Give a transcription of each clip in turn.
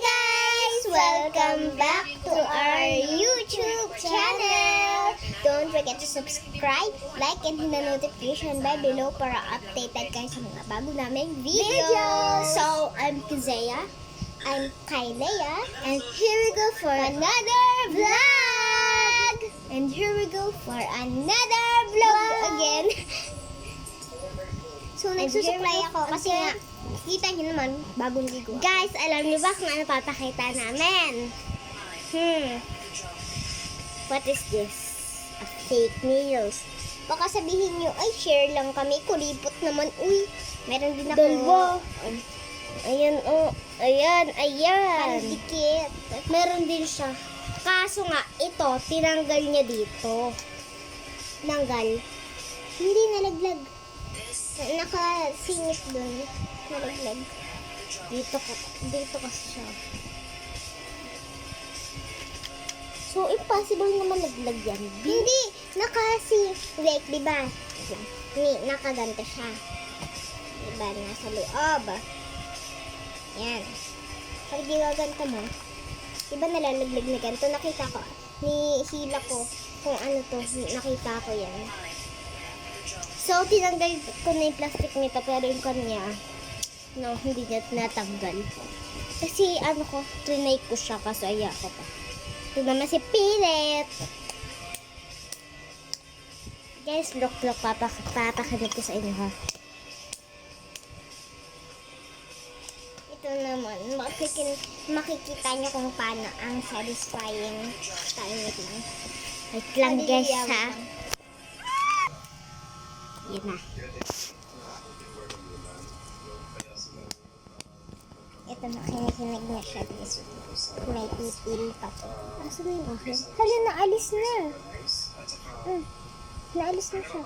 guys! Welcome back to our YouTube channel! Don't forget to subscribe, like, and hit the notification bell below para updated kayo sa mga bago naming videos! So, I'm Kazea. I'm Kailea. And here we go for another vlog! And here we go for another vlog again. So, nagsusupply ako kasi nga, kita nyo naman, bagong ligo. Guys, alam niyo ba kung ano papakita namin? What is this? A fake nails. Baka sabihin nyo, ay, share lang kami. Kulipot naman. Uy, meron din ako. Dalawa. Ayan, oh. Ayan. Pandikit. Meron din siya. Kaso nga, ito, tinanggal niya dito. Tinanggal. Hindi nalaglag. Nakasingit dun. Nalaglag. Dito kasi siya. So, impossible naman naglag yan. Hindi! Like, diba? Nakaganto siya. Diba? Nasa loob. Yan. Pag gigaganto mo, diba nalalaglag na ganito? Nakita ko. Hila ko kung ano to. Nakita ko yan. So, tinanggal ko na yung plastic nito, pero yung kanya, no, hindi niya natanggal. Kasi, trinay ko siya, kaso aya ko pa. Ito naman si Pilit. Guys, look, papakinig ko sa inyo, ha. Ito naman, makikita niyo kung paano ang satisfying time nito. Wait lang, guys, ha. Yan na. Ito na, kinikinig na siya. May pipil pa to. Asan na yung akin? Hala, naalis na. Naalis na siya.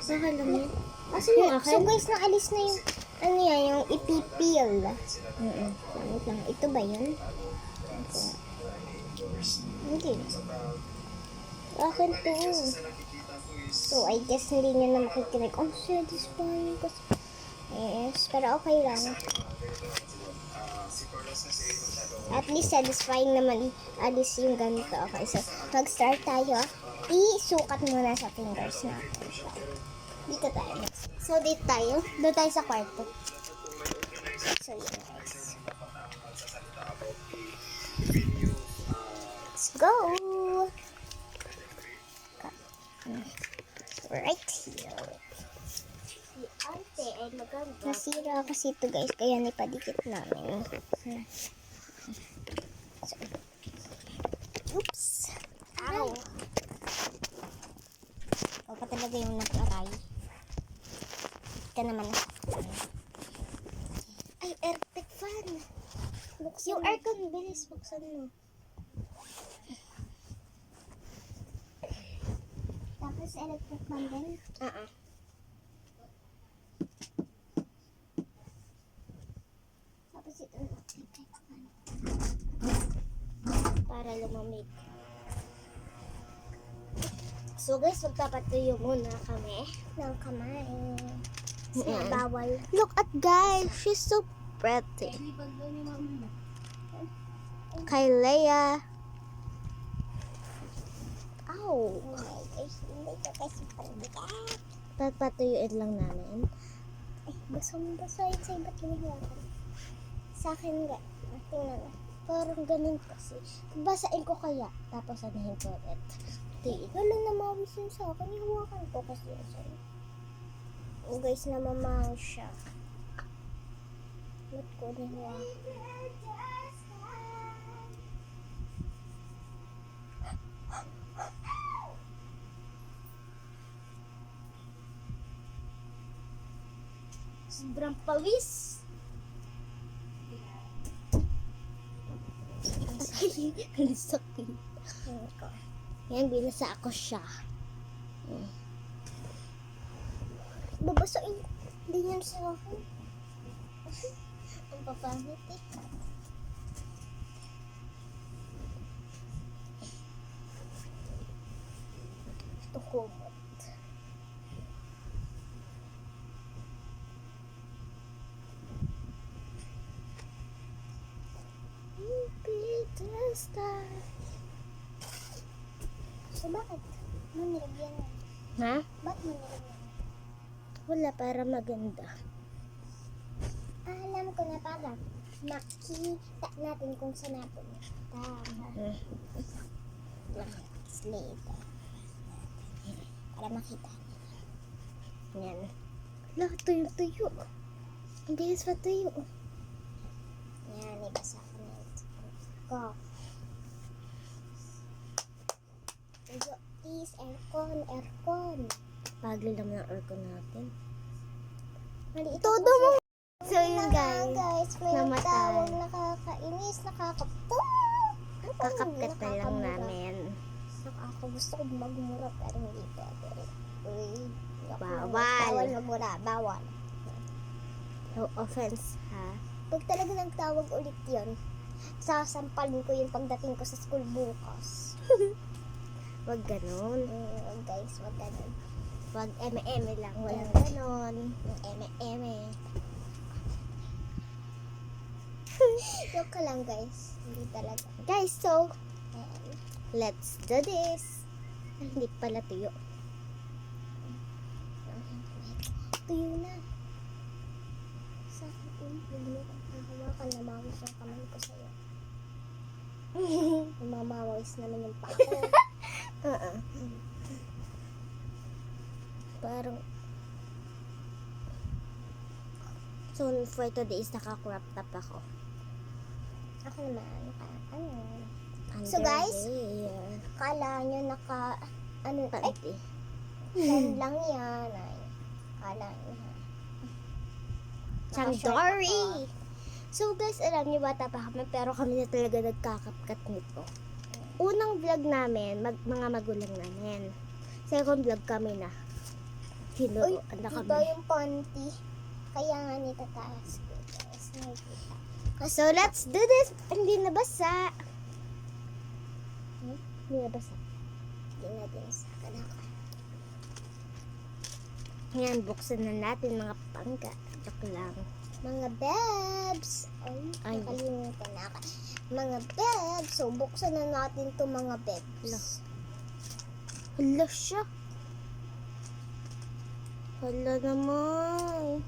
Nakala mo yun? Asan yung akin? So guys, naalis na yung, yung ipipil. Wait lang, ito ba yun? Hindi. Akin to. So, I guess hindi nyo na makikinig. Oh, satisfying kasi. Yes, pero okay lang. At least satisfying naman alis yung ganito. Okay, so mag-start tayo. Isukat muna sa fingers natin. Dito tayo. So, dito tayo. Doon tayo sa kwarto. So, yun guys. Let's go! Right here. Si ate ay maganda. Nasira kasi ito guys, kaya nipadikit namin. So, oops! Ow! Ikaw pa talaga yung nag-aray. Ika naman. Ay, airpic fan! Buksan yung aircon, bilis, buksan mo. Tapos electric fan din? Tapos ito electric fan. Para lumamig. So guys, magpapatuyo muna kami ng kamay. Bawal. Look at guys, she's so pretty. Kailea. Ow! Papatuyuin lang namin. Eh, basang-basa yun sa iba't hinihawakan. Sa akin nga, tingnan na. Parang ganun kasi. Basain ko kaya, tapos anahin ko ulit. Wala na mawis yun sa akin. Ihawakan ko kasi yun sa'yo. Oh guys, namamawis siya. Ba't ko nihawakan? Sobrang pawis. Ang sakit. Yan, binasa ako siya. Babasain. Hindi yan sa akin. Ang papangit eh. Ito kumot. Star. So, bakit mo nilagyan yan? Ha? Bakit mo nilagyan? Wala, para maganda. Alam ko na para makita natin kung saan natin. Tama. Later. Para makita. Yan. Wala, tuyo-tuyo. Ang bilis pa tuyo. Yan, ibasa ko na ito. Go. Tuyo is aircon. Pagli naman ang aircon natin. Maliit Todo ako mo. siya. So, yun guys. May namatay. tawag nakakainis, nakakapo. Kakapkat na lang namin. Gusto ko magmura pero hindi pwede. Uy, Bawal. Bawal magmura, bawal. No offense, ha? Pag talaga nagtawag ulit yun, sasampalin ko yun pagdating ko sa school bukas. Wag ganon. Guys, wag ganun. Wag eme-eme lang. Walang Yeah. ganon. Eme. Joke ka lang guys. Hindi talaga. Guys, so, Ayan. let's do this. Hindi pala tuyo. Tuyo na. Sa akin, huwag mo hawakan na mawis yung kamay ko sa'yo. Mamawis naman yung paa ko. Parang, so, for today is naka-crop top ako. Ako naman, So, guys, Underwear. kala nyo ay, Panty. yan lang yan. Ay, kala nyo ha. Naka-short Chandory! ako. So guys, alam niyo bata pa kami pero kami na talaga nagkakapkat nito. Unang vlog namin, mga magulang namin. Second vlog kami na. Uy, Hinuruan na iba kami. yung panty. Kaya nga nitataas ko. Guys, nakikita. So let's do this! Hindi nabasa. Hindi nabasa. Hindi na din sa akin ako. Yan, buksan na natin mga pangga. Joke lang. Mga bebs. Ay. Nakalimutan na ako. Mga bebs. So, buksan na natin to mga bebs. Hala siya. Hala naman.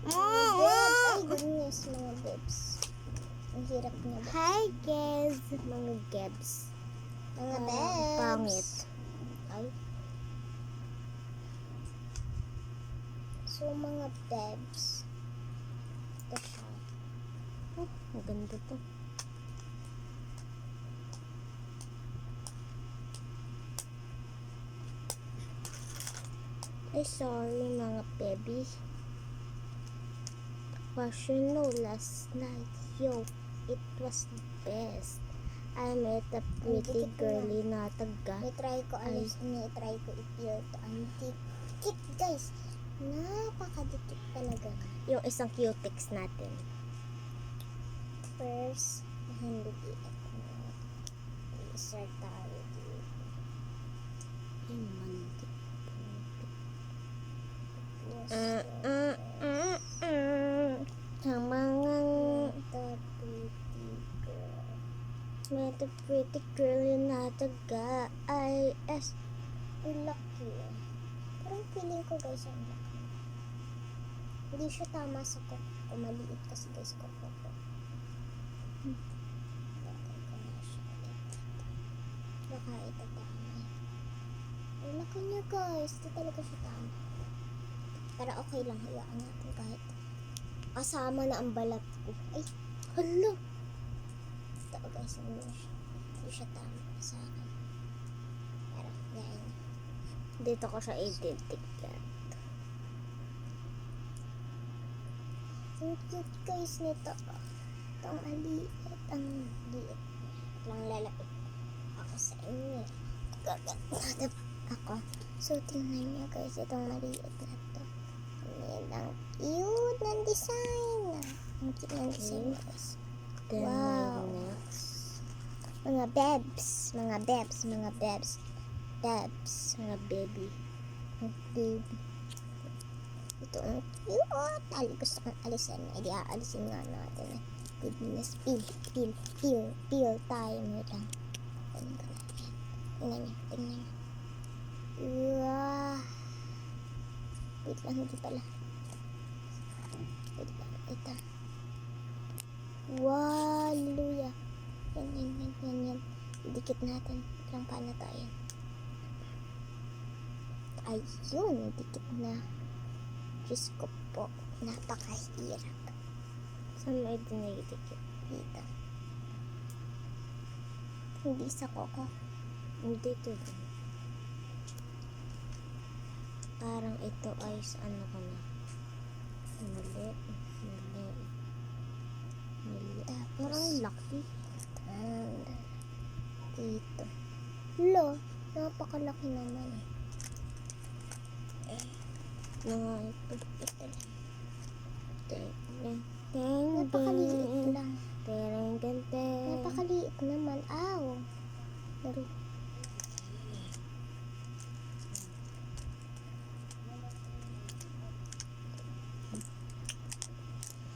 Mga bebs. Ay, goodness, mga bebs. Ang hirap na ba? Hi guys, mga gebs. Mga bebs. Pangit. Ay. So, mga bebs. Ito siya. Oh, maganda to. Ay, sorry mga baby. Was you know last night, yo, it was the best. I met a pretty dikit girly na taga. Try ko i-peel to. Ang dikit, guys. Napakadikit talaga. Yung isang cutex natin. First, hindi i-insert tayo dito. Ay, mandik. Yes. Ang mga The pretty girl. met a pretty girl na taga IS. Ang laki. Parang feeling ko guys, ang laki. Hindi siya tama sa ko. Maliit kasi guys ko. Lagay ko na siya ulit. Baka ito tama. Ang laki niya guys. Hindi talaga siya tama. Pero okay lang. Hayaan natin kahit kasama na ang balat ko. Ay, hala. Ito guys, hindi siya tama sa akin. Pero, yan. Dito ko siya identified. Ang cute guys nito. Ito ang aliit. Ang liit. Lang lalapit ako sa inyo. Gagat ako. So, tingnan niyo guys. Itong maliit na to. Ang cute ng design. Ang cute ng design guys. Then Wow. my next. Mga bebs. Mga bebs. Mga bebs. Bebs. Mga baby. Baby. Ito ang cute. Gusto kong alisin. Ay, di aalisin nga natin. goodness. Peel time. Wait lang. Tingnan niyo. Wah. Wait lang, hindi pala. Wait lang, ito. Wow, hallelujah. Yan. Idikit natin. Ilang paano to, ayan. Ayun, dikit na. Diyos ko po, napakahirap. Saan mo ito nagdikit? Dito. Hindi sa koko. Hindi ito. Parang ito ay sa ano ko na. Mali. Parang laki. Dito. Lo, napakalaki naman. Mga ito. Napakaliit lang. Tereng gante. Napakaliit naman. Aw. Laro.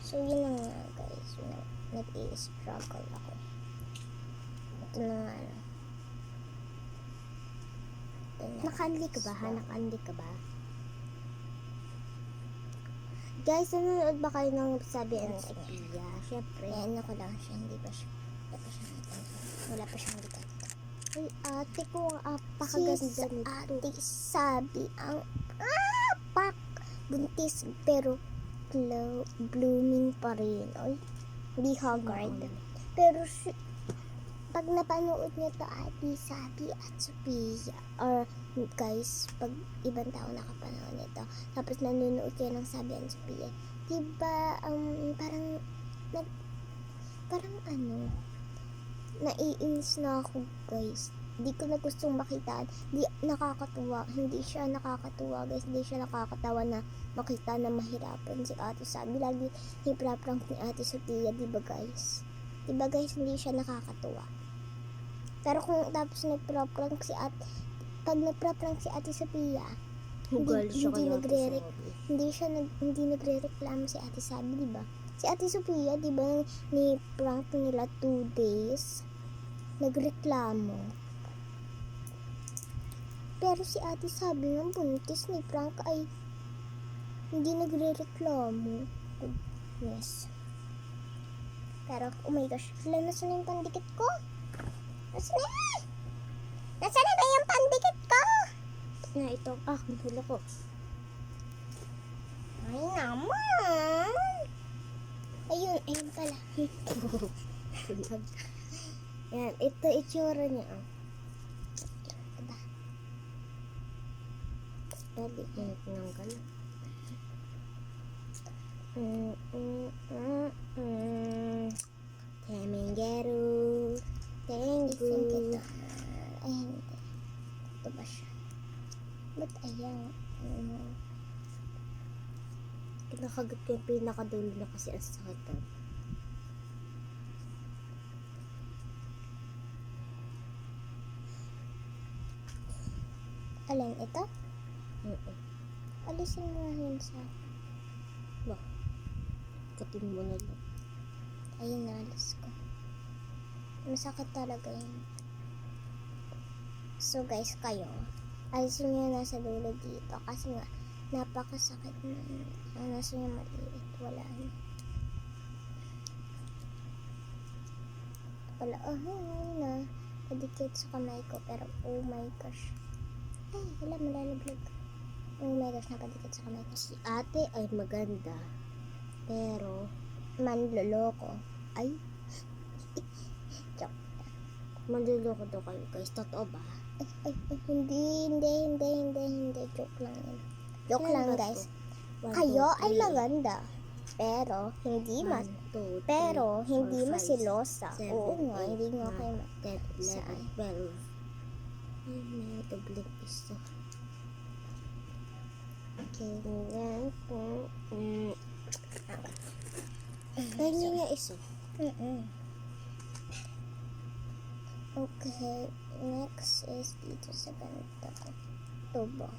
So, yun na nga, guys. Nag-i-struggle ako. Ito na nga, ano. Naka-unli ka ba? Naka-unli ka ba? Guys, nanonood ba kayo ng Sabi and Sophia? Syempre. Ayan ako lang siya. Hindi pa siya natin. Wala pa siyang likat. Ay, ate ko, ang apakaganda nito. Ate Sabi ang buntis pero blooming pa rin. Oy, hindi haggard. Pero pag napanood niyo to, Ate Sabi at Sophia, or guys, pag ibang tao nakapanood nito, tapos nanonood kayo ng Sabi and Sophia, diba, parang naiinis na ako, guys. Hindi ko na gustong makita. Hindi siya nakakatuwa, guys. Hindi siya nakakatawa na makita na mahirapan si Ate Sabi. Lagi hipra-prank ni Ate Sophia, diba, guys? Diba, guys, hindi siya nakakatuwa. Pero kung tapos nagpra-prank si Ate, pag nagpra-prank si Ate Sophia, hindi nagre-reklamo si Ate Sabi, diba? Si Ate Sophia, diba, ni prank nila 2 days, nagreklamo. Pero si Ate Sabi ng buntis ni prank ay hindi nagre-reklamo. Goodness. Pero, oh my gosh, nasa na yung pandikit ko? Nasaan na ba yung pandikit ko? Na ito, hula ko. Ay naman. Ayun pala. Yan, ito itsura niya. Diba? Pwede ko na tinanggal. Temengero. Thank Isang you. kita. Ay, hindi. Ito ba siya? Ba't ayan? Kinakagat ko yung pinakadulo na kasi ang sakit. Alin, ito? Alisin mo na yun sa... Katin mo na lang. Ayun, naalis ko. Masakit talaga yun. So guys, kayo, alisin nyo na sa dulo dito kasi nga, napakasakit na yun. Ang nasa nyo maliit, wala na. Wala, na nadikit sa kamay ko, pero oh my gosh. Ay, wala, malalaglag. Oh my gosh, napadikit sa kamay ko. Si ate ay maganda. Pero, Manloloko. ay, Joke. manluloko daw kayo guys. Totoo ba? Ay, hindi. Joke lang yun. Joke Kailan lang, ba guys. to? 1, Kayo 2, ay 3. maganda. Pero, hindi 1, 2, 3, pero, hindi 4, 5, masilosa. 7, Oo nga, 8, hindi nga 9, kayo 10, 11, Saan? 12. Ay, may dobleng isa. Ganyan po. Ganyan nga isa. Okay, next is dito sa ganito. Ito ba?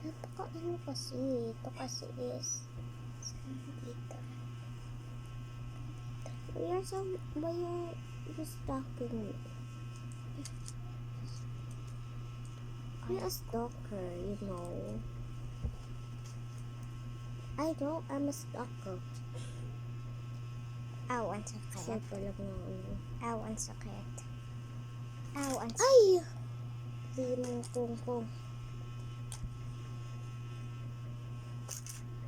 Napaka kasi. Ito kasi is dito. Why are you stalking me? I'm a stalker, you know. I know, I'm a stalker. Ow, ang sakit. Siya pala ng ano. Ow, ang sakit. Ow, ang sakit. Ay! Di mo kung.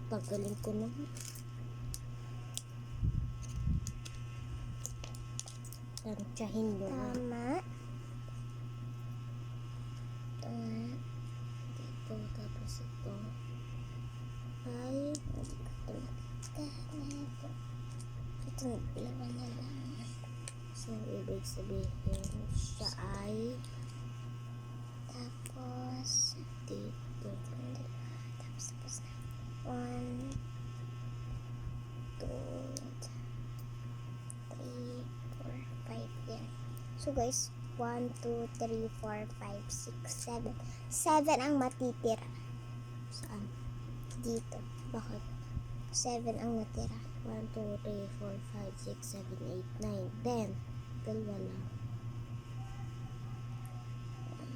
Tagaling ko na. Tansyahin nyo na. Tama. Ito nga. Dito, tapos ito. Ay, Ito, naglaban na lang. so ibig sabihin siya ay Tapos, dito. tapos na. 1, 2, 3, 4, 5. Yan. So guys, 1, 2, 3, 4, 5, 6, 7. 7 ang matitira. Saan? Dito. Bakit? 7 ang natira. 1, 2, 3, 4, 5, 6, 7, 8, 9, 10. Dalawa lang. 1,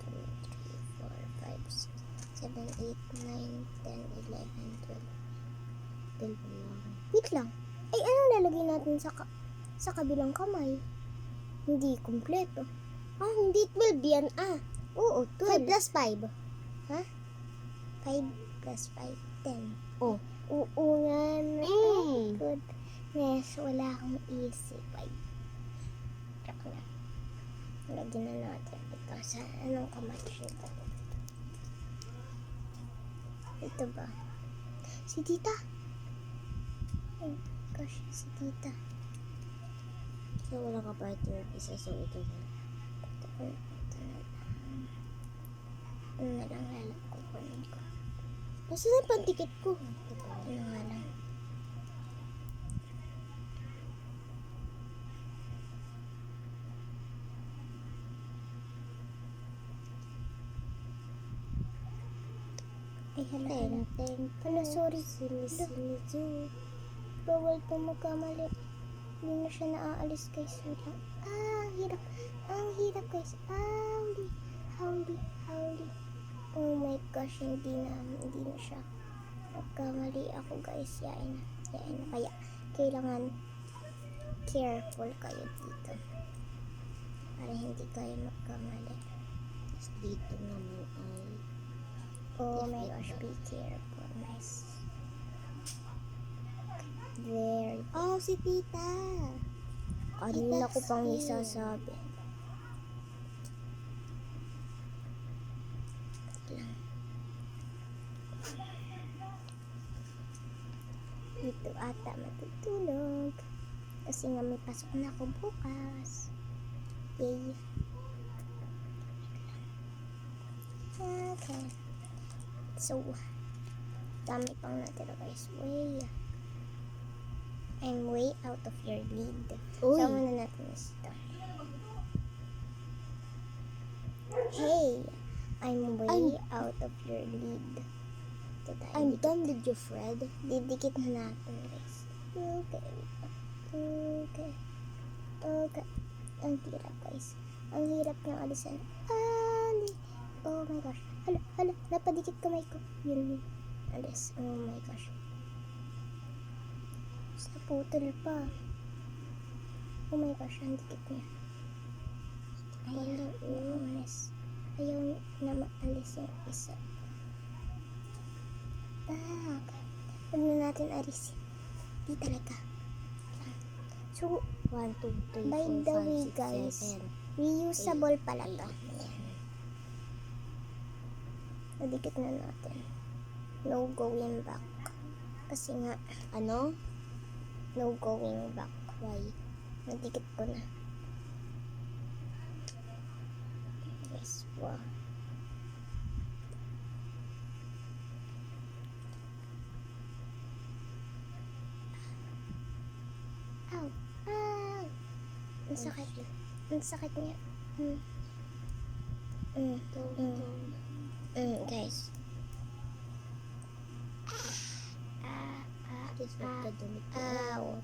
2, 3, 4, 5, 6, 7, 8, 9, 10, 11, 12. Dalawa lang. Wait lang. Ay, anong lalagay natin sa kabilang kamay? Hindi kumpleto. Ah, hindi 12 yan. Ah, Oo, 5 12. plus 5. Ha? 5 plus 5, 10. Oh. Oo nga na. Mm. Goodness, wala akong isip. Ay, joke na. Lagyan na natin ito sa anong kamatch nito. Ito ba? Si tita. Oh gosh, si tita. So, wala ka partner isa. So, ito na. Ito na lang. Ano na lang kukunin ko. Nasa na pantikit ko? Ano nga lang. Ay, hala. Hala, sorry. Sini. Bawal po magkamali. Hindi na siya naaalis guys. Wait lang. Ah, hirap. Ang hirap guys. Howdy. Oh my gosh, hindi na siya. Magkamali ako guys. Yain na. Kaya, kailangan careful kayo dito. Para hindi kayo magkamali. Tapos dito naman ay Oh my gosh, be careful. Nice. Very oh, si tita. Kanina ko pang Itaxi. isasabi. Dito ata matutulog. Kasi nga may pasok na ako bukas. Yay. Okay. So, dami pang natira guys. I'm way out of your lead. Uy. So, muna natin ito. Hey, I'm way out of your lead. Ito tayo. I'm done with you, Fred. Didikit na natin guys. Okay. Ang hirap guys. Ang hirap ng alisan. Oh my gosh. Hala. Napadikit kamay ko. Yun. Alis. Oh my gosh. Sa putol pa. Oh my gosh. Ang dikit niya. Ayaw na maalis yung isa. Huwag na natin alisin. Di talaga. So, 1, 2, 3, by 4, the 5, way 6, guys, 7. reusable pala to. Nadikit na natin. No going back. Kasi nga, Ano? no going back. Why? Nadikit ko na. Yes, wow. Ow! Ang sakit. Ang sakit niya. Guys. Just wag ka dumit.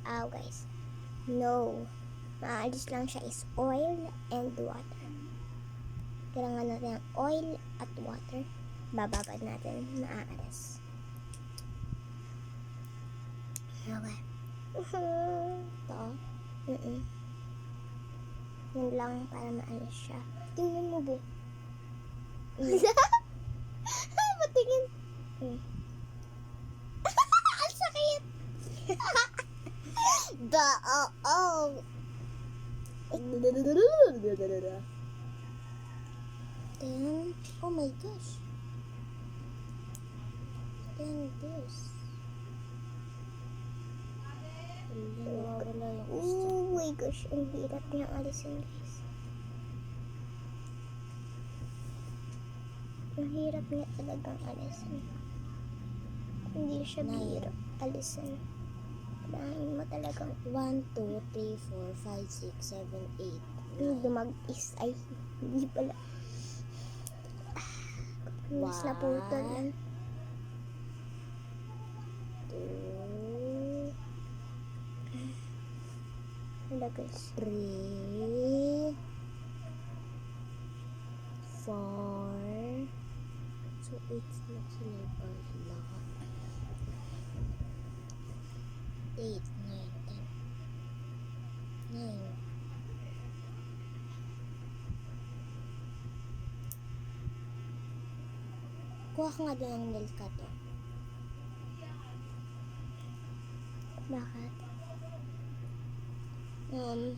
Ow, guys. No. Maalis lang siya is oil and water. Kailangan natin ang oil at water. Bababad natin. Maaalis. Okay. Ito. Yun lang para maalis siya. Tingnan mo, Bo. Patingin. Ang sakit. Then, oh my gosh. Then this. Oh my gosh, ang hirap niyang alisin, guys. Ang hirap niya talagang alisin. Hindi siya biro alisin. Kailangan mo talagang 1, 2, 3, 4, 5, 6, 7, 8. dumag-is. Ay, hindi pala. Mas naputol yan. 2, Wala, guys. 3, 4. So, 8 na sila ba lahat? 8, 9, 10. 9. Kuha ka nga doon ng nail cutter. Bakit?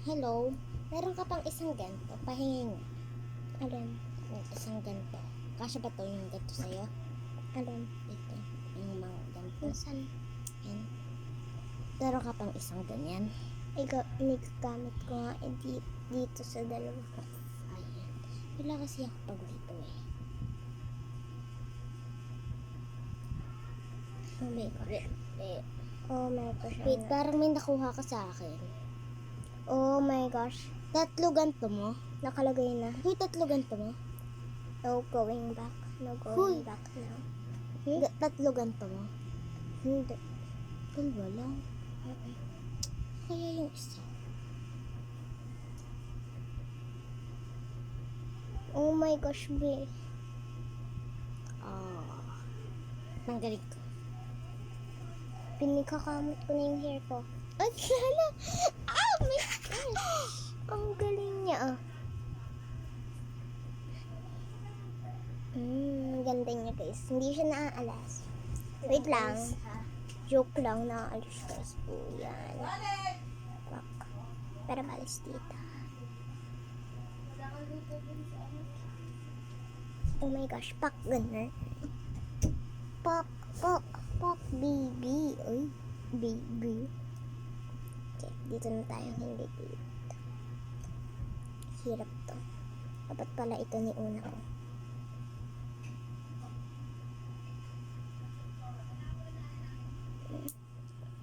Hello. Meron ka pang isang ganito. Pahingin nga. Alin? Isang ganito. Kasya ba to yung ganito sa'yo? Alin? Ito. Yung mga ganito. Nasaan? Yan. Meron ka pang isang ganyan. Nagagamit ko nga dito sa dalawa. Ayan. Wala kasi ako pag dito eh. Oh my gosh. Wait, parang may nakuha ka sa akin. Oh my gosh. 3 ganito mo? Nakalagay na. Hoy, 3 ganito mo? No going back. No Huy. going back now. 3 ganito mo? Hindi. Dalawa lang. Kaya yung isa. Oh my gosh, be. Tanggalin ko. Pinikakamot ko na yung hair ko. Ay, lala! Oh my gosh! Ang galing niya, ah. Ganda niya, guys. Hindi siya naaalas. Wait lang. Joke lang, naaalis guys po yan. Pak. Pero balis dito. Oh my gosh, pak, ganun. Pak, pak, pak, baby. Uy, baby. Okay, dito na tayo, hindi dito. Hirap to. Dapat pala ito ni una ko.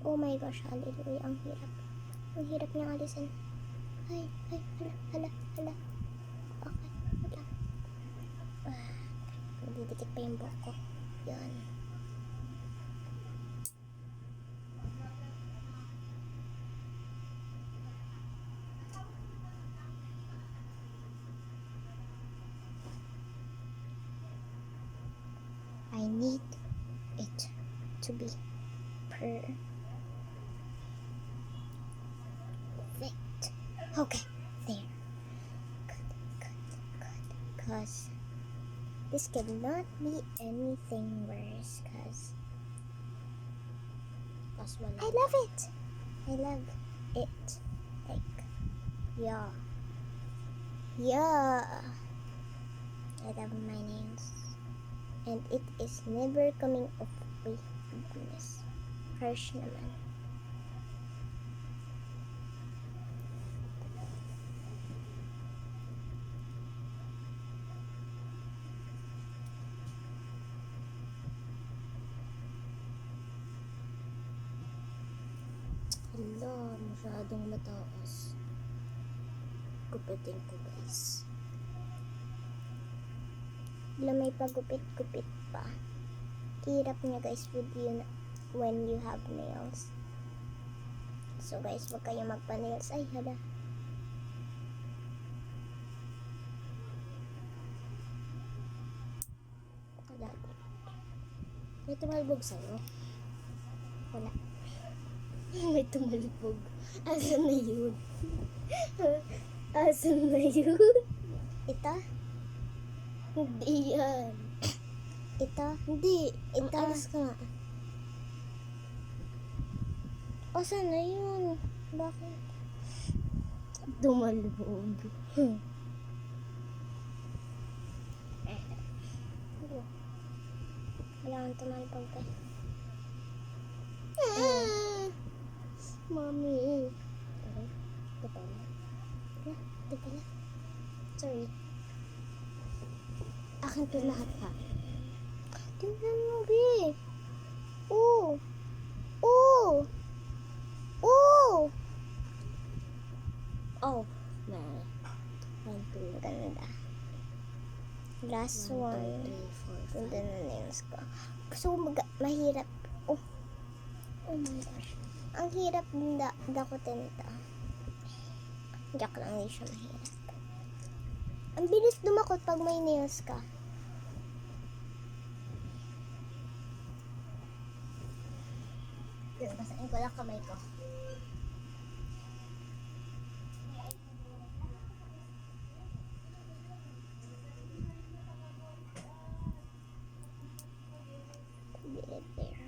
Oh my gosh, hallelujah, ang hirap. Ang hirap niyang alisin. Ay, hala. Okay, wala. Didikit pa yung buhok ko. Yan. I need it to be perfect. Okay, there. Good. Cause this cannot be anything worse. Cause Wala. I love it. I love it. Like, yeah. I love my nails. And it is never coming off. Wait, goodness. Harsh naman. Hala, masyadong mataas. Gupitin ko, guys. Wala, may pagupit-gupit pa. Hirap niya, guys, with you when you have nails. So guys, wag kayo magpa-nails. Ay, hala. Wala. May tumalbog sa'yo. Wala. May tumalbog. Asan na yun? Asan na yun? Ito? Hindi yan. Ito? Hindi. Ito? Alis ka nga. Asan na yun? Bakit? Tumalbog. Kailangan tumalpag ka. Mami. Ito pala. Ito pala. Sorry. Akin to lahat ha. Tingnan mo, be. Oo. Oo. Oo. Oh. Na. 1, 2, Ganda. Last 1, one. 2, 3, 4, 5. Ganda na nails ko. So, mahirap. Oh. Oh my gosh. Ang hirap dakutin ito. Joke lang, hindi siya mahirap. Ang bilis dumakot pag may nails ka. Basahin ko lang kamay ko. Did it there.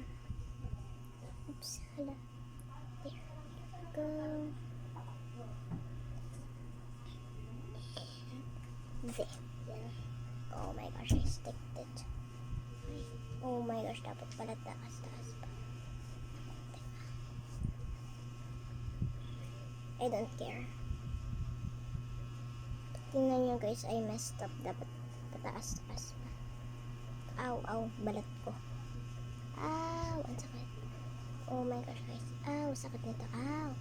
Oops, hala. There. Go. There. Oh my gosh, I sticked it. Oh my gosh, dapat pala taas pa. I don't care. Tingnan nyo guys, I messed up. Dapat pataas-taas pa. Ow, balat ko. Ow, ang sakit. Oh my gosh guys. Ow, sakit nito. Ow.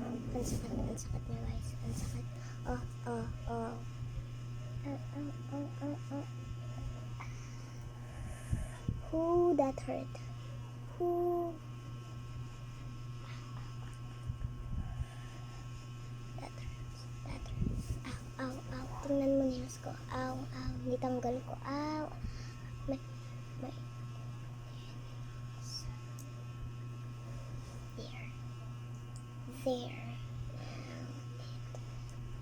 Ang sakit nyo guys. Ang sakit. Oh. Ooh, that hurt. Ooh. That hurts. Ow. Tingnan mo nails ko. Ow. Nitanggal ko. Ow. May. There.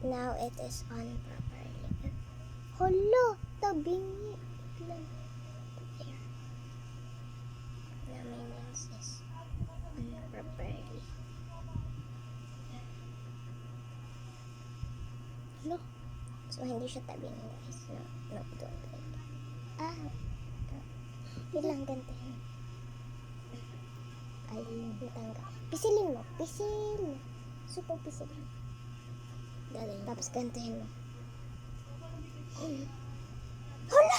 Now it is on properly. Hala, tabingi. There. Now my nails is on properly. Look. So hindi siya tabingi guys. No, don't like. Ilang gantihan. Ay, natanggal. Pisilin mo. Super pisilin. Tapos gantihin mo. Hala!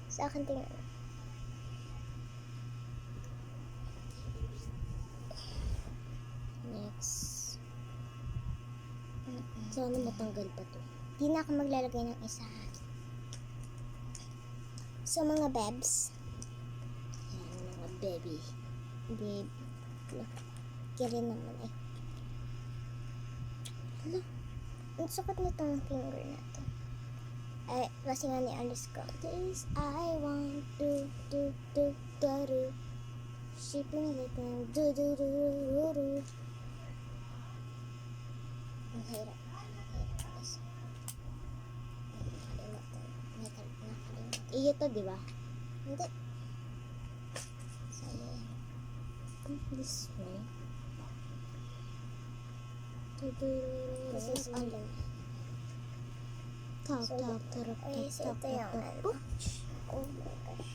Sa akin tingnan. Next. Sana matanggal pa to. Di na ako maglalagay ng isa. So mga bebs. Yan, mga baby. Babe. Kiri naman eh. Hala. Ang sakit na itong finger na to. Ay, kasi nga ni Alice ko. This I want do. Shipping like do. Ang hirap. Guys. Nakalimutan. Iyo to, di ba? Hindi. Sa'yo yan. This way. This is on the Talk. Ay, so ito yung ano. Oh my gosh.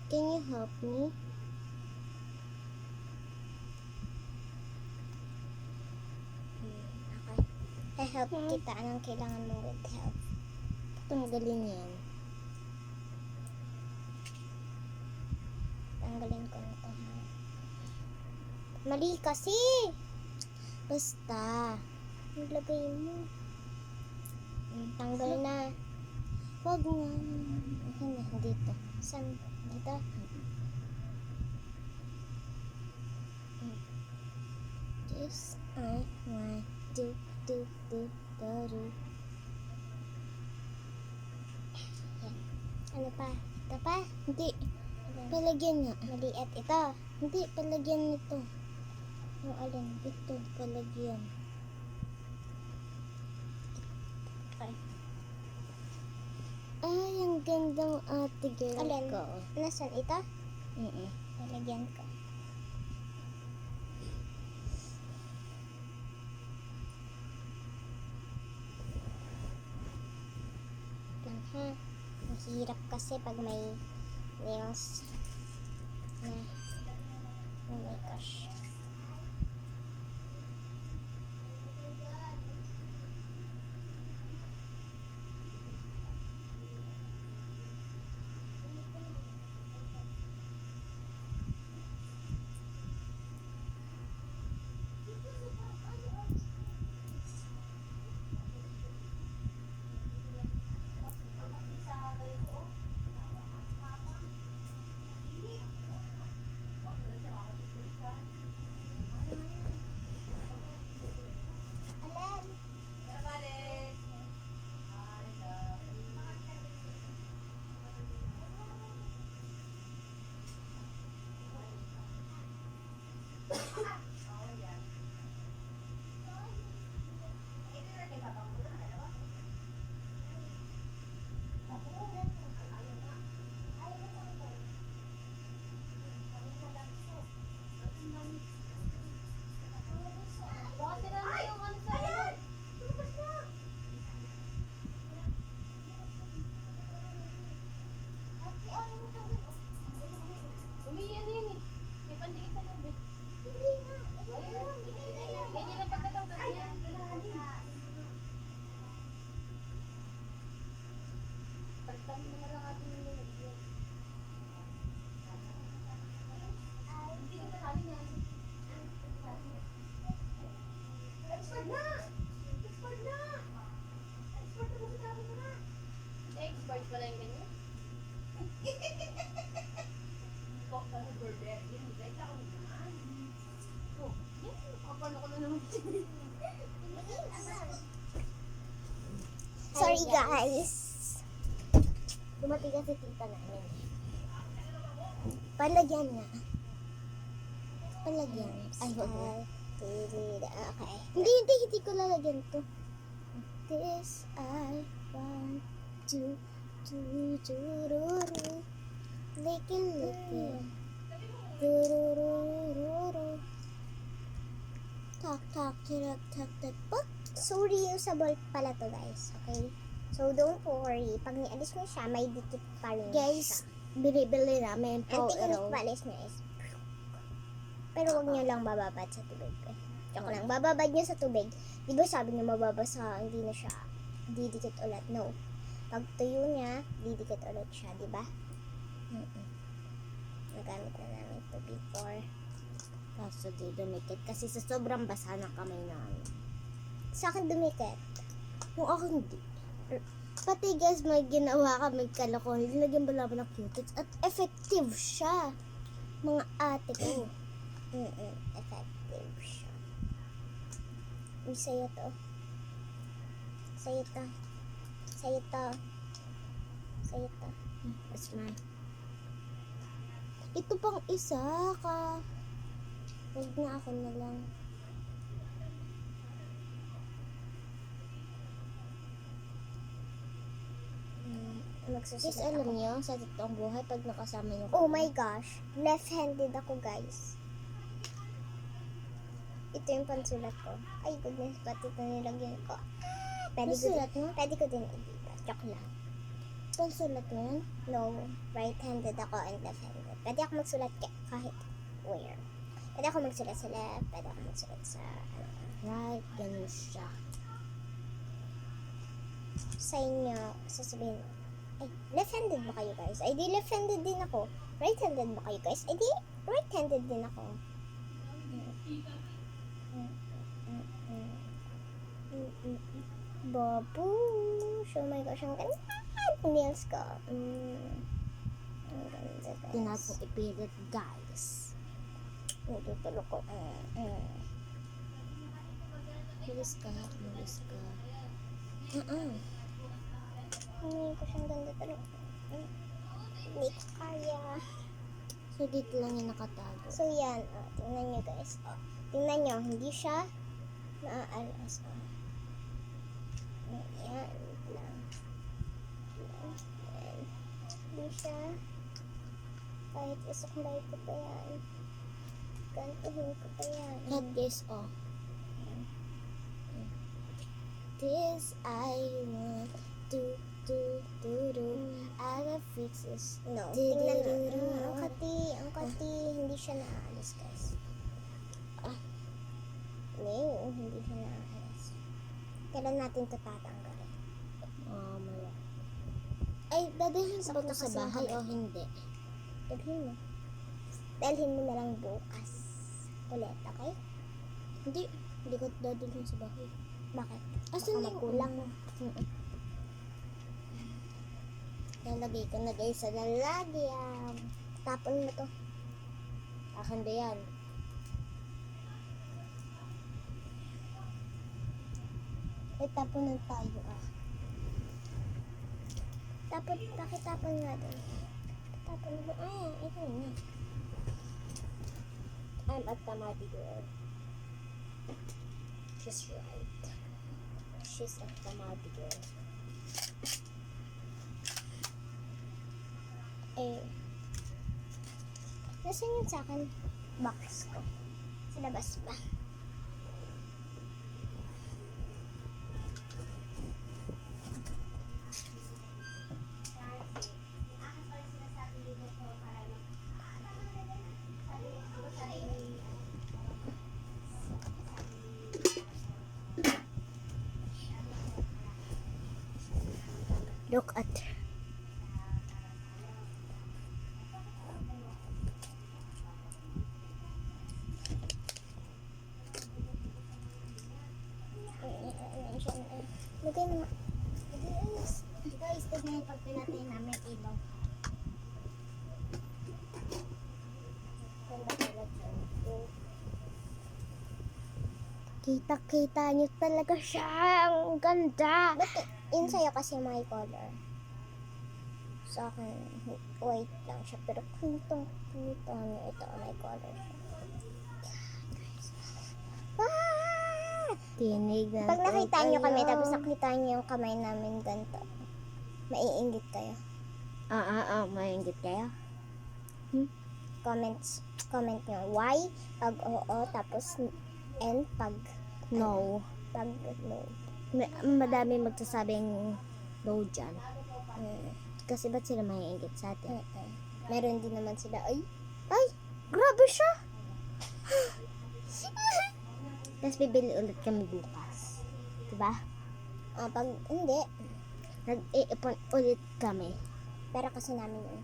Can you help me? Okay. I-help kita. Anong kailangan mo with help? Tanggalin yan. Tanggalin ko na ito. Mali kasi! Basta. Naglagay mo. Tanggal na. Wag na. Ayan na, dito. Saan? Dito? This I want do do do do do. Ano pa? Ito pa? Hindi. Palagyan nga. Maliit ito. Hindi, palagyan nito. Yung alin? Ito, palagyan. Okay. Ay, ang gandang ate girl Alin? ko. Nasaan ito? Mm-mm. Lalagyan ko. Lang ha. Mahirap kasi pag may nails na oh my gosh. Sorry guys. Dumating kasi tita namin. Palagyan nga. Palagyan. Ay, wag na. Okay. Hindi ko lalagyan to. This I want to do do do do. Licky licky. Do do do do do. Tak tak tirak tak tak pak. So, reusable pala to guys. Okay? So, don't worry. Pag nialis mo siya, may dikit pa rin Guys, siya. binibili namin Ang po technique palis niya is pero huwag niyo lang bababad sa tubig. Joke lang. Bababad niyo sa tubig. Di ba sabi niyo mababasa, hindi na siya didikit ulit. No. Pag tuyo niya, didikit ulit siya. Di ba? Nagamit na namin ito before. Kaso di dumikit kasi sa sobrang basa ng kamay namin. Sa akin dumikit. Kung ako hindi. Pati guys, may ginawa kami kalokohan. Nilagyan ba namin ng cutics at effective siya. Mga ate ko. Effective siya. Uy, sa'yo to. Sa'yo to. Sa'yo to. Sa'yo to. That's mine. Ito pang isa ka. Huwag na, ako na lang. Magsusulat Guys, alam ako. niyo, sa totoong buhay, pag nakasama niyo Oh my gosh. Left-handed ako, guys. Ito yung pansulat ko. Ay, goodness. Ba't ito nilagyan ko? Pwede ko, Pansulat mo? pwede ko din i-diba. Joke lang. Pansulat mo yan? No. Right-handed ako and left-handed. Pwede ako magsulat kahit where. Pwede ako magsulat sa left. Pwede ako magsulat sa Right, ganun siya. sa inyo. Sasabihin, ay, left-handed ba kayo guys? Ay, di left-handed din ako. Right-handed ba kayo guys? Ay, di right-handed din ako. Babush! Oh my gosh, ang ganda ng nails ko. Ang ganda guys. Hindi natin ipilit, guys. Natutulog ko. Malis ka. Hindi ko siyang ganda talaga. Hindi ko kaya. So, dito lang yung nakatago. So, yan. Tingnan nyo, guys. Tingnan nyo, hindi siya maaalas. Yan. Lang. Yan. Hindi siya. Kahit isuklay ko pa yan. Gantuhin ko pa yan. Cut this, This I want to do. I gotta fix this. No, tingnan mo. Ang kati, hindi siya naaalis, guys. Hindi siya naaalis. Kailan natin ito tatanggalin? Maya. Ay, dadalhin sa Sakto sa kasi bahay yung o hindi? Dalhin mo na lang bukas. Ulit, okay? Hindi ko dadalhin sa bahay. Bakit? Asan Baka yung makulang mo. Nalagay ko na, guys, sa lalagyan. Tapon mo to. Akin ba yan? Tapon na tayo, Tapon, pakitapon nga doon. Tapon mo. Ito na. I'm a tamati girl. She's right. She's a tamati girl. Nasaan yun sa akin? Box ko. Sa labas ba? Look at lagay mo. Guys, tignan yung pag pinatay namin ilaw. Kita-kita nyo talaga siya. Ang ganda. Yun sa'yo kasi may color. Sa akin, white lang siya. Pero kitang-kita nyo ito, may color siya. Tinig na. Pag nakita nyo kami, tapos nakita nyo yung kamay namin ganito, maiinggit kayo. Maingit kayo? Comment nyo why, pag oo, tapos and pag No. Pag no. Madami magsasabing no dyan. Kasi ba't sila maiingit sa atin? Meron din naman sila, ay, Grabe siya! Tapos bibili ulit kami bukas. Diba? pag hindi, Nag-iipon ulit kami. pero kasi namin yun.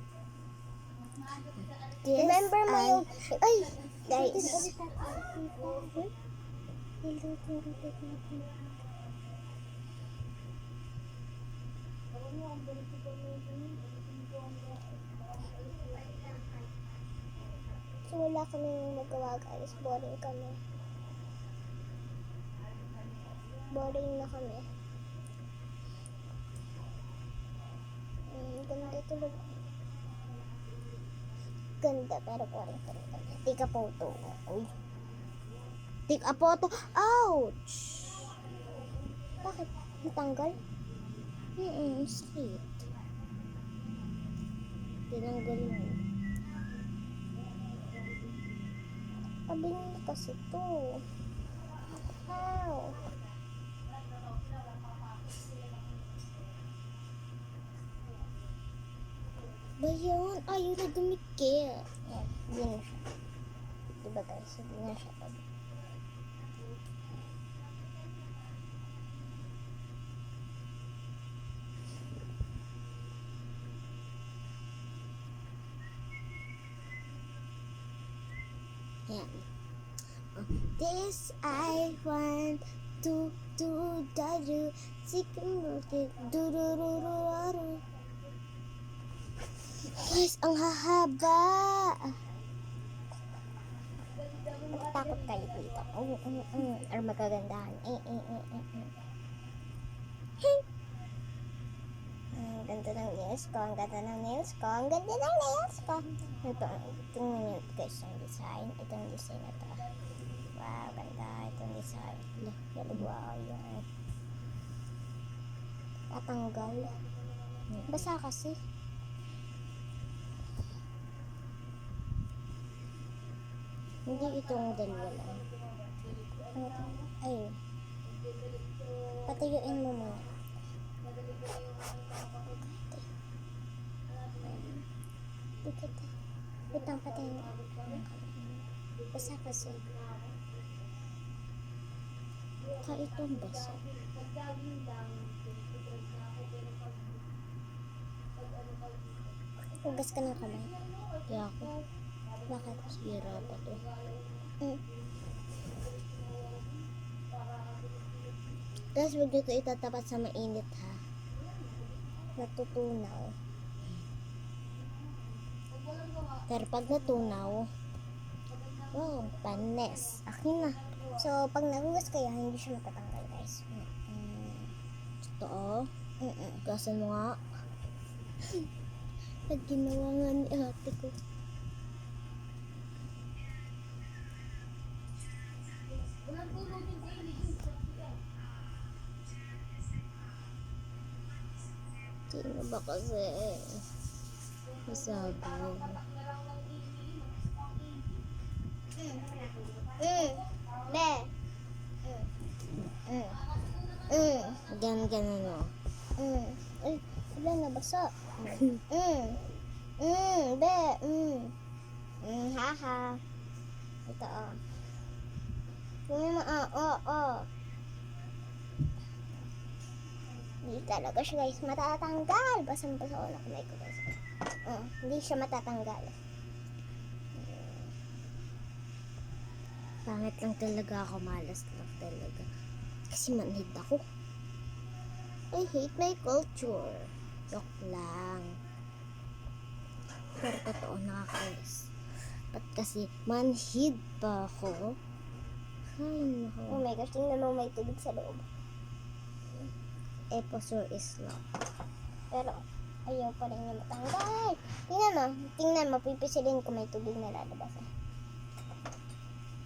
This Remember mo ay- yung, guys. So, wala kaming magawa, guys. Boring kami. Boring na kami. Ganda tulog. Ganda, pero boring pa rin kami. Tika photo. Uy. Take a photo. Ouch! Bakit? Natanggal? Sweet. Tinanggal mo. Sabi niyo kasi to. How? Ba yun? Ayaw na dumikit. Yan, hindi na siya. Diba guys? Hindi na siya. Yan. This I want to do do. Guys, ang hahaba. Matatakot kayo dito. Or magagandahan. Ang ganda ng nails ko. Ang ganda ng nails ko. Ang ganda ng nails ko. Ito, tingnan nyo guys yung design. Itong design na to. Wow, ganda. Itong design. Wow, yan. Tatanggal. Basa kasi. Hindi itong dalawa lang. Ay. Patuyuin mo muna. Dikit. Utang patayin. Basa kasi. Itong basa. Hugas ka ng kamay. Kaya ako. Bakit? Sira pa to. Tapos huwag nyo ito itatapat sa mainit ha. Natutunaw. Pero pag natunaw, wow, panes. Akin na. So, pag nagugas kayo, hindi siya matatanggal guys. Totoo? Gasan mo nga. Pag ginawa nga ni ate ko. Sino ba kasi? Masabi. Be. Ganun o. Ay, wala na basa. Be. Haha. Ito o. Hindi talaga siya guys matatanggal. Basang-basa ko na kamay ko guys. Hindi siya matatanggal. Pangit lang talaga ako. Malas lang talaga. Kasi manhid ako. I hate my culture. Joke lang. Pero totoo nakakaalis. Ba't kasi manhid pa ako? Ay, naku. Oh my gosh, tingnan mo may tubig sa loob. Eposure is love. Pero, ayaw pa rin niya matanggal. Tingnan mo, pipisilin ko may tubig na lalabas.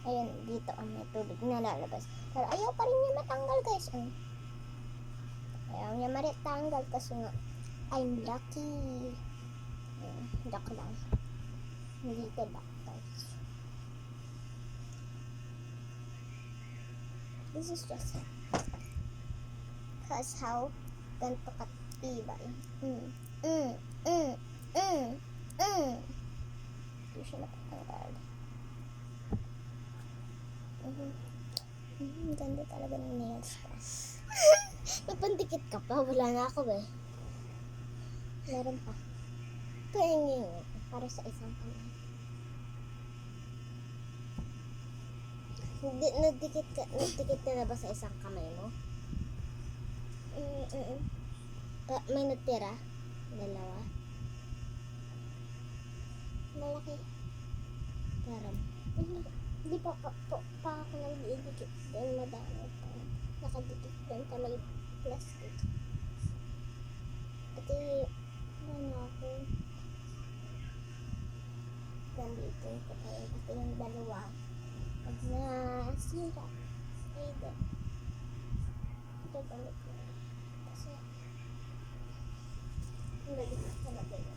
Ayun, dito may tubig na lalabas. Pero ayaw pa rin niya matanggal guys. Ayaw niya matanggal kasi nga, I'm lucky. Joke lang. Hindi ka luck guys. This is just cause how ganito katibay. Hindi siya napatanggal. Ganda talaga ng nails ko. Napandikit ka pa. Wala na ako eh. Meron pa. Kaya para sa isang kamay. Nadikit ka na ba sa isang kamay mo? May natira? Dalawa? Malaki. Parang. Hindi pa ako nang diidikit. Dahil madami pa. Nakadikit doon pa may plastic. Pati, ano ako. Gamitin ko tayo. Pati yung dalawa. Pag nasira. Ito. Ito gamit ko. Kasi, ang galit talaga yun.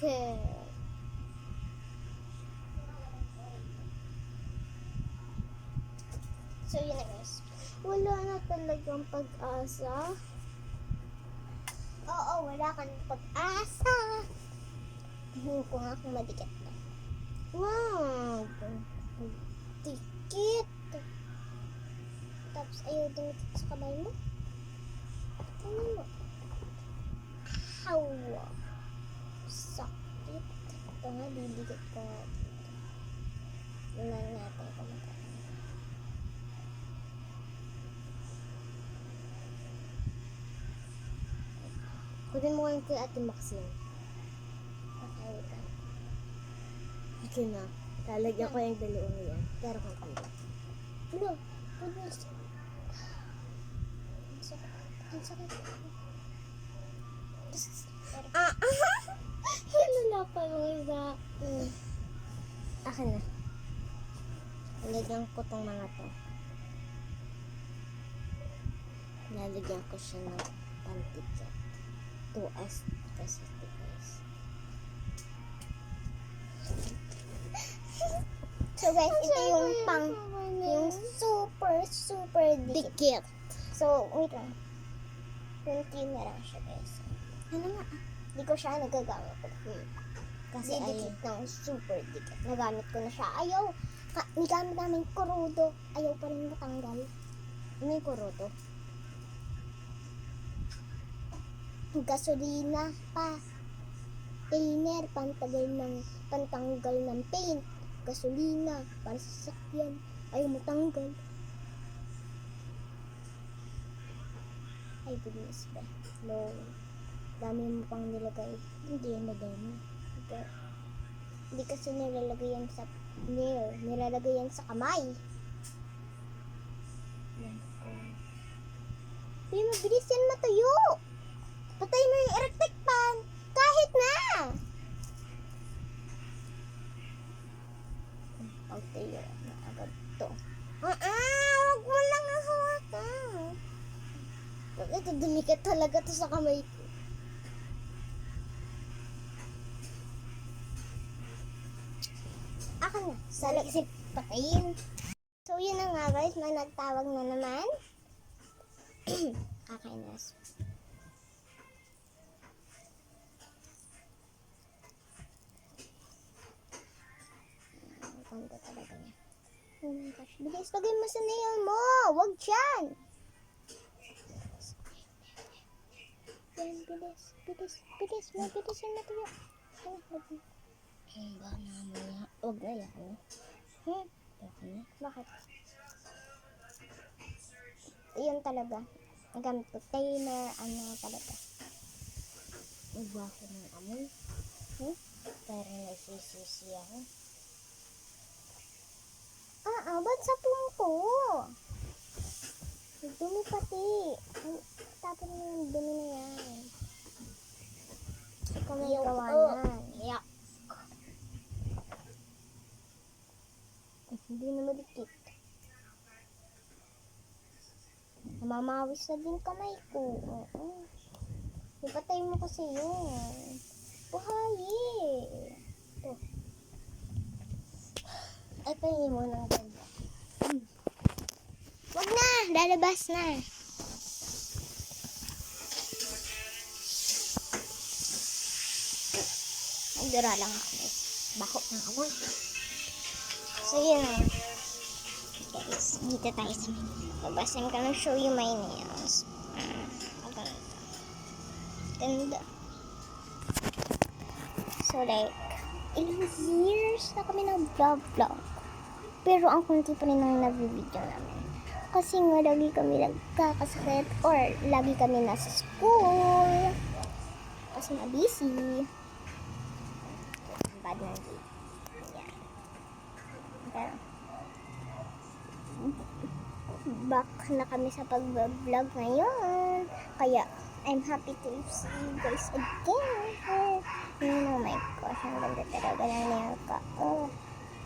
Care. So, yun na guys. Wala na talagang pag-asa. Oo, wala ka ng pag-asa. Tingin ko nga kung madikit na. Wow! Dikit. Tapos ayaw dumikit sa kamay mo. Ano mo? Hawa. Sakit. Ito nga, didikit ko nga dito. Tingnan natin kung magkano. Kunin mo yung kay Ate Maxine. Okay, wait lang. Okay na. Lalagyan ko yung dalawang yan. Pero kung kaya. Ano? Goodness. Ang sakit. Ang sakit. Ah! Hinala pa yung isa. Akin na. Lalagyan ko tong mga to. Lalagyan ko siya ng pantikit. 2S kasi guys. So guys, ito yung yung super dikit. Dikit. So, wait lang. 20 na lang siya guys. Ano nga? Hindi ko siya nagagamit. Kasi Didikit ng super dikit. Nagamit ko na siya. Ayaw. Nigamit namin kurudo. Ayaw pa rin matanggal. may kuroto. Gasolina pa. Painter, pantanggal ng paint. Gasolina, para sa sasakyan. Ayaw matanggal. Ay, goodness ba? No. Dami mo pang nilagay. Hindi, madami. Hindi kasi nilalagay yan sa nail. Nilalagay yan sa kamay. Uy, mabilis yan matuyo. Patay mo yung electric fan. Kahit na. Pagtayo na agad to. Wag mo lang hawakan. Ito, dumikit talaga to sa kamay ko. Ako na. Salag si patayin. So, yun na nga guys. May nagtawag na naman. Kakainas. Ang ganda talaga niya. Oh my gosh. Bilis, lagay mo sa nail mo. Wag dyan. Yan, bilis. Bilis. Bilis. Mabilis yan natuyo. Ba na mo yan? Huwag na yan. Okay. Bakit? Yun talaga. Ang gamit ko. Tamer, ano talaga. Iba ko ng amoy. Pero nagsisisi ako. Ba't sa ko? Dumi pati. Tapon mo yung dumi na yan. Ikaw may kawanan. Yak. Hindi na madikit. Namamawis na din kamay ko. Ipatay mo kasi yun. Buhayi. Ito. Ay, pahingin mo ng ganda. Wag na! Lalabas na. Nagdura lang ako. Bako ng amoy. So, yun na. Guys, dito tayo sa labas. I'm gonna show you my nails. Ang ganda. Ganda. So, like, ilang years na kami nag-vlog. Pero ang kunti pa rin ang nag-video namin. Kasi nga, lagi kami nagkakasakit or lagi kami nasa school. Kasi nga busy. Bad na dito. Yan. Pero, back na kami sa pag-vlog ngayon. Kaya, I'm happy to see you guys again. Oh my gosh, ang ganda talaga ng nail ka.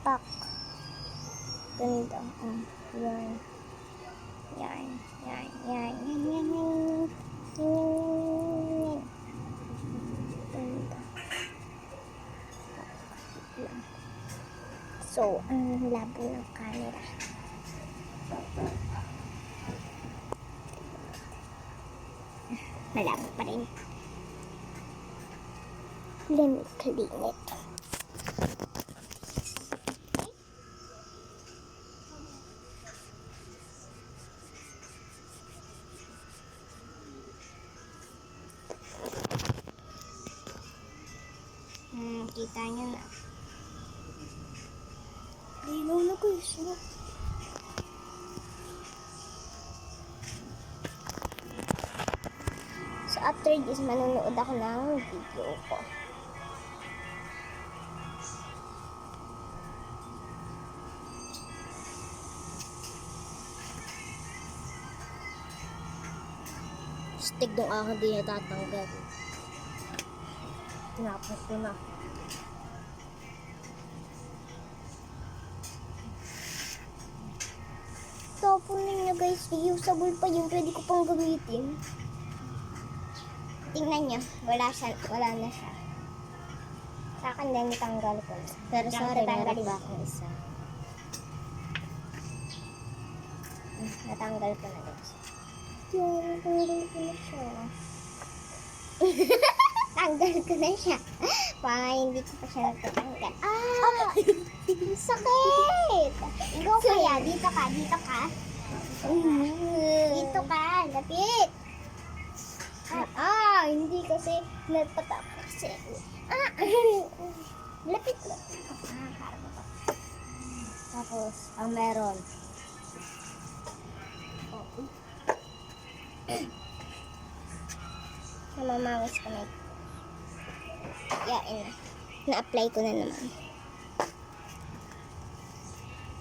Pak. Ganda. Yan. Yan. Yan. Yan. Yan. Yan. Yan. Ganda. So, ang labo ng camera. Malabo pa rin. Let me clean it. Kita nyo na. Linaw na guys. So, after this, manonood ako ng video ko. Stick ng akin din natatanggal. Tinapos ko na. Tapon ninyo guys, reusable pa yun. Pwede ko pang gamitin. Tingnan nyo, wala na siya. Sa akin din, natanggal ko na. Pero sorry, meron ba akong isa? Natanggal ko na guys. Natanggal ko na siya. Tanggal ko na siya. Para hindi ko pa siya natatanggal. Sakit! Go kaya, dito ka. Dito ka, lapit. Hindi kasi nagpatap kasi. Lapit. Tapos, ang meron. Namamawis ko na ito. Yain na. Na-apply ko na naman.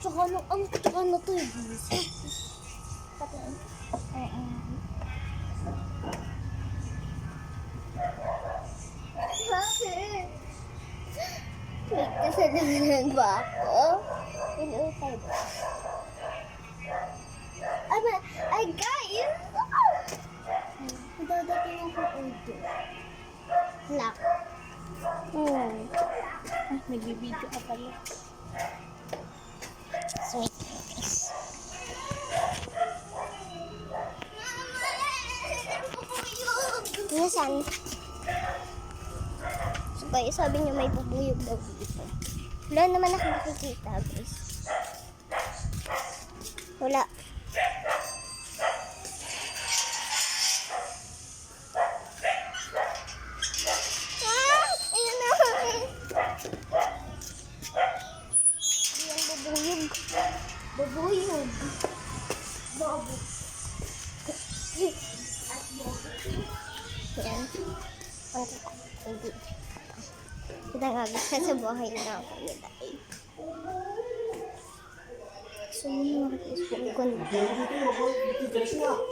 Tsaka na to eh. Pati. Bakit? May kasalanan ba ako? Inutay ba? Ay guys! Dadating ako ulit. Lock. Nagbibideo ka pala. Sweet guys. Nasaan? Sabi niyo may bubuyog daw dito. Wala naman ako nakikita guys. Wala. Ayun na. Ayan, bubuyog. Bubuyog. Bobo. Yan. Hindi. Kita nga gusto sa buhay na ako nila eh. So, yun mga Facebook ko na.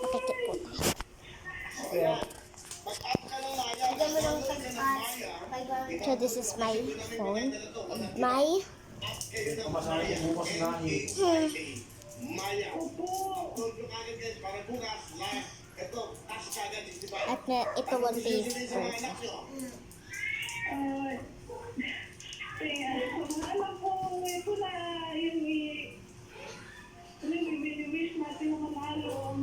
Pakikit po tayo. So, this is my phone. And my... At ito one page phone. Alam ko, ito na yung wish natin na manalo.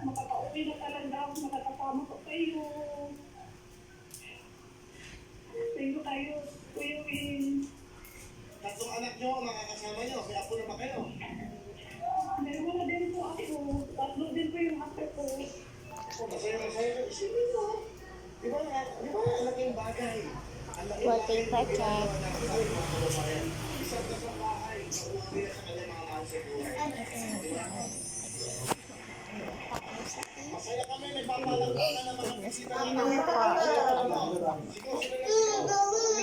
Makakauwi na talaga ako, makakasama ko kayo. Thank tayo, Kuya Win. Tatlong anak nyo, makakasama nyo. Kaya ako na ba kayo? Meron na din po ako. Tatlo din po yung ate ko. Masaya. Isipin mo. Di ba laking bagay? Wallpaper check. Isang dasang bahay na uuwi na sa kanyang mga mahal sa buhay. Masaya kami, nagpapalagpakan ng mga bisita namin.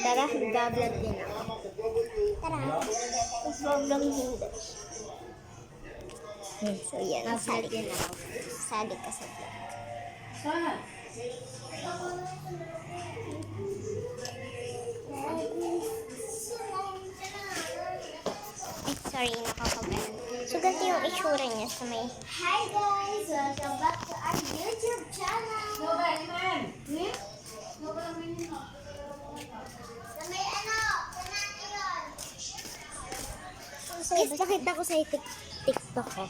Tara, nag-vlog din ako. Tara, nag-vlog din. So yan, sali din ako. Sali ka sa vlog. Sorry, nakakagalan. So, ganito yung itsura niya sa may... Hi guys! Welcome back to our YouTube channel! Sa may ano? Sa natin yun! Guys, pakita ko sa TikTok ko.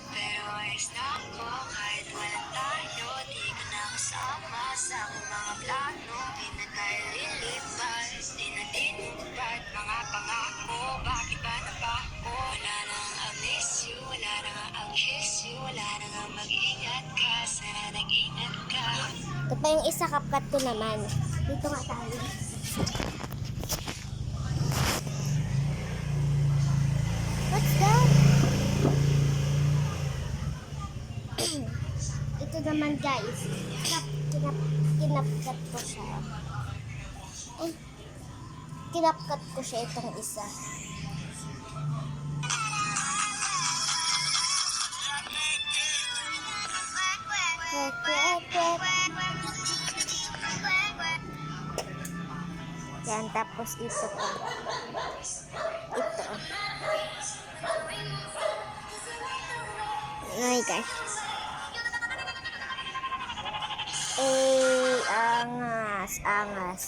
Pero ayos na ako kahit wala tayo. Di ka na kasama sa aking mga plano. Di na tayo lilipat, di na tinupad mga pangako. Bakit ba na ba ako? Wala na nga I'll miss you, wala na nga I'll kiss you. Wala na nga mag-ingat ka, sana nag-ingat ka. Ito pa yung isa, kapkat ko naman. Dito nga tayo. What's that? Ito naman guys. Kinapkat ko siya. Ay, kinapkat ko siya itong isa. Kwek, kwek, kwek. Yan, tapos ito pa. Ito. Ay, guys. Angas, angas.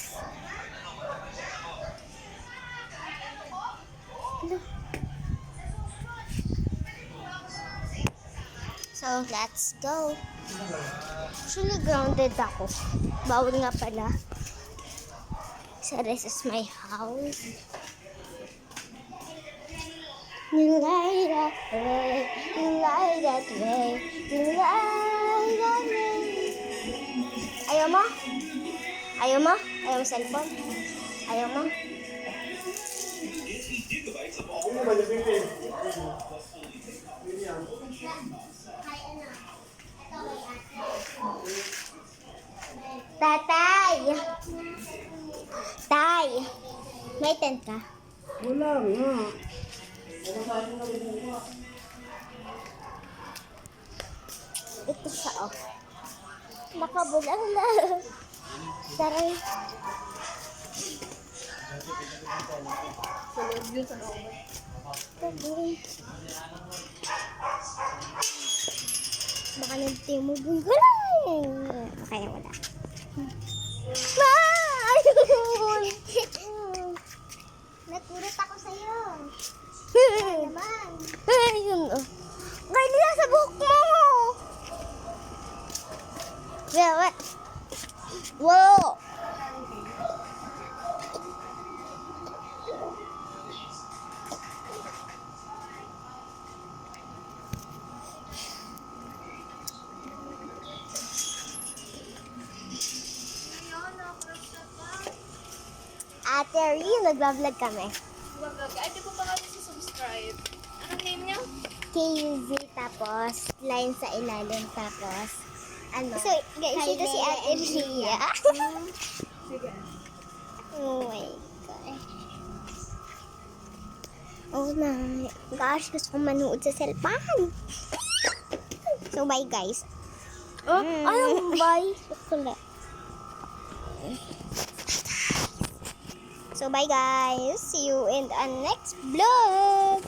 So, let's go. Actually, grounded ako. Bawal nga pala. So, this is my house. You light that way, you light that way, you light that way. Ayaw mo? Ayaw mo? Ayaw mo cellphone? Ayaw mo? Tatay! Tay! May tent ka? Wala nga. Ito siya, oh. Makabulang na. Saray. Tabi. Baka nagtimubong ko lang. Okay, wala. Ayun! Nakurot ako sa'yo. Naman. Ayun, oh. Kaya nila sa buhok mo! What? Whoa! Ate Rie, nagbablog kami. Ay, di ko pa kasi subscribe. Anong name niyo? KUZ, tapos line sa ilalim, tapos ano? So, guys, ito si Ate Ria. Oh my God. Oh my gosh, gusto kong manood sa cellphone. So, bye guys. Oh, ano bye? Kulit. So, bye guys. See you in the next vlog.